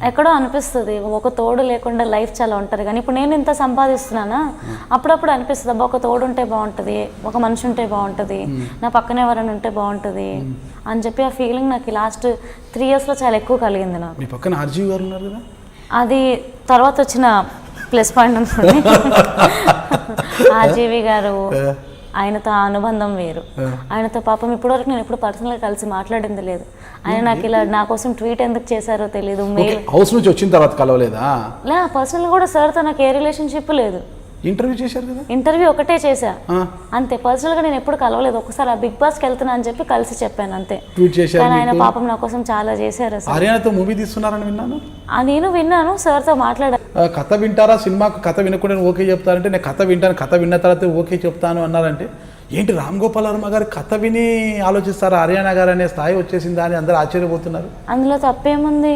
ఎక్కడో అనిపిస్తుంది ఒక తోడు లేకుండా లైఫ్ చాలా ఉంటుంది. కానీ ఇప్పుడు నేను ఇంత సంపాదిస్తున్నానా, అప్పుడప్పుడు అనిపిస్తుంది అబ్బా ఒక తోడు ఉంటే బాగుంటుంది, ఒక మనిషి ఉంటే బాగుంటుంది, నా పక్కన ఎవరైనా ఉంటే బాగుంటుంది అని చెప్పి ఆ ఫీలింగ్ నాకు లాస్ట్ 3 yearsలో చాలా ఎక్కువ కలిగింది నాకు. మీ పక్కన ఆర్జీవి గారు ఉన్నారు కదా, అది తర్వాత వచ్చిన ప్లస్ పాయింట్ ఉంటుంది. ఆర్జీవి గారు ఆయనతో ఆ అనుబంధం వేరు. ఆయనతో పాపం ఇప్పటివరకు నేను ఎప్పుడు పర్సనల్గా కలిసి మాట్లాడింది లేదు. ఆయన నాకు ఇలా నా కోసం ట్వీట్ ఎందుకు చేశారో తెలీదు, మెయిల్ హౌస్ నుంచి వచ్చిన తర్వాత కలవలేదా? పర్సనల్గా కూడా సార్తో నాకు ఏ రిలేషన్షిప్ లేదు. ఇంటర్వ్యూ చేశారు కదా? ఇంటర్వ్యూ ఒకటే చేశా అంతే. పర్సనల్గా నేను ఎప్పుడు కలవలేదు. ఒకసారి ఆ బిగ్ బాస్కి వెళ్తున్నా అని చెప్పి కలిసి చెప్పాను అంతే. ట్వీట్ చేశారు. కానీ ఆయన పాపం నా కోసం చాలా చేశారు. హర్యానాతో మూవీ తీస్తున్నారని విన్నాను. నేను విన్నాను, సార్తో మాట్లాడా. కథ వింటారా, సినిమాకు కథ వినకుండా ఓకే చెప్తారంటే నేను కథ వింటాను, కథ విన్న తర్వాత ఓకే చెప్తాను అన్నారంటే ఏంటి రామ్ గోపాల్ వర్మ గారు కథ విని ఆలోచిస్తారా హర్యానా గారు అనే స్థాయి వచ్చేసిందా అని అందరూ ఆశ్చర్యపోతున్నారు. అందులో తప్పేముంది?